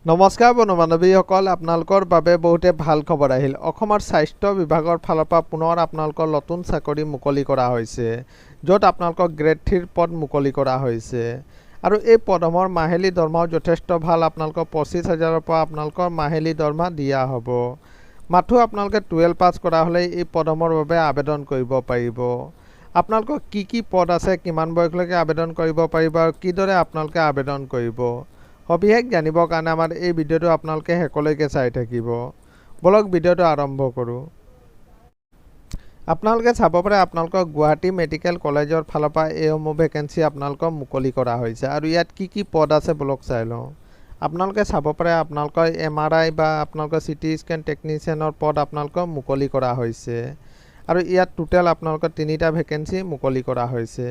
নমস্কাৰ বন্ধু বান্ধৱীসকল, আপোনালোকৰ বাবে বহুতে ভাল খবৰ আহিল। অসমৰ স্বাস্থ্য বিভাগৰ ফালৰ পৰা পুনৰ আপোনালোকৰ নতুন চাকৰি মুকলি কৰা হৈছে, য'ত আপোনালোকৰ গ্ৰেড 3 পদ মুকলি কৰা হৈছে। আৰু এই পদসমূহৰ মাহিলী দৰমহাও যথেষ্ট ভাল। আপোনালোকৰ 25,000ৰ পৰা আপোনালোকৰ মাহিলী দৰমহা দিয়া হ'ব। মাথো আপোনালোকে 12 পাছ কৰা হ'লে এই পদসমূহৰ বাবে আবেদন কৰিব পাৰিব। আপোনালোকৰ কি পদ আছে, কিমান বয়সলৈকে আবেদন কৰিব পাৰিব আৰু কিদৰে আপোনালোকে আবেদন কৰিব, সবিশেষ জানিবৰ কাৰণে আমাৰ এই ভিডিঅ'টো আপোনালোকে শেষলৈকে চাই থাকিব। বলক ভিডিঅ'টো আৰম্ভ কৰোঁ। আপোনালোকে চাব পাৰে আপোনালোকৰ গুৱাহাটী মেডিকেল কলেজৰ ফালৰ পৰা এইসমূহ ভেকেঞ্চি আপোনালোকৰ মুকলি কৰা হৈছে। আৰু ইয়াত কি পদ আছে বলক চাই লওঁ। আপোনালোকে চাব পাৰে আপোনালোকৰ MRI বা আপোনালোকৰ CT স্কেন টেকনিচিয়ানৰ পদ আপোনালোকৰ মুকলি কৰা হৈছে। আৰু ইয়াত টোটেল আপোনালোকৰ 3টা ভেকেঞ্চি মুকলি কৰা হৈছে।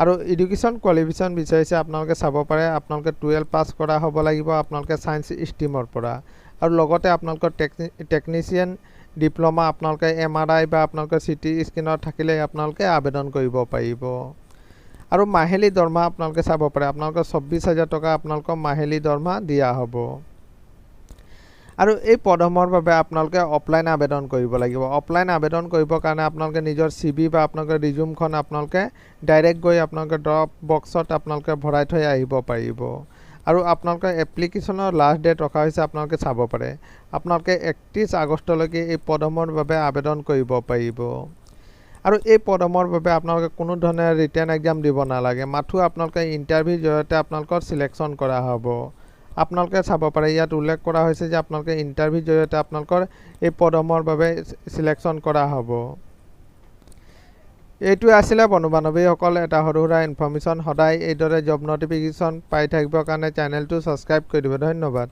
আৰু এডুকেশ্যন কোৱালিফিকেশ্যন বিচাৰিছে আপোনালোকে চাব পাৰে আপোনালোকে 12 পাছ কৰা হ'ব লাগিব আপোনালোকে ছায়েন্স ষ্ট্ৰীমৰ পৰা। আৰু লগতে আপোনালোকৰ টেকনিচিয়ান ডিপ্ল'মা আপোনালোকে MRI বা আপোনালোকৰ CT স্কেনৰ থাকিলে আপোনালোকে আবেদন কৰিব পাৰিব। আৰু মাহিলী দৰমহা আপোনালোকে চাব পাৰে আপোনালোকৰ 24,000 টকা আপোনালোকৰ মাহিলী দৰমহা দিয়া হ'ব। আৰু এই পদসমূহৰ বাবে আপোনালোকে অফলাইন আবেদন কৰিব লাগিব। অফলাইন আবেদন কৰিবৰ কাৰণে আপোনালোকে নিজৰ CV বা আপোনালোকৰ ৰিজিউমখন আপোনালোকে ডাইৰেক্ট গৈ আপোনালোকে ড্ৰপ বক্সত আপোনালোকে ভৰাই থৈ আহিব পাৰিব। আৰু আপোনালোকৰ এপ্লিকেশ্যনৰ লাষ্ট ডেট ৰখা হৈছে আপোনালোকে চাব পাৰে। আপোনালোকে 31 আগষ্টলৈকে এই পদসমূহৰ বাবে আবেদন কৰিব পাৰিব। আৰু এই পদসমূহৰ বাবে আপোনালোকে কোনো ধৰণে ৰিটেন এক্সাম দিব নালাগে, মাথো আপোনালোকে ইণ্টাৰভিউৰ জৰিয়তে আপোনালোকৰ চিলেকশ্যন কৰা হ'ব। আপোনালোকে চাব পাৰে ইয়াত উল্লেখ কৰা হৈছে যে আপোনালোকে ইণ্টাৰভিউৰ জৰিয়তে আপোনালোকৰ এই পদসমূহৰ বাবে চিলেকশ্যন কৰা হ'ব। এইটোৱে আছিলে বন্ধু বান্ধৱীসকল এটা সৰু সুৰা ইনফৰ্মেশ্যন। সদায় এইদৰে জব নটিফিকেশ্যন পাই থাকিবৰ কাৰণে চেনেলটো ছাবস্ক্ৰাইব কৰি দিব। ধন্যবাদ।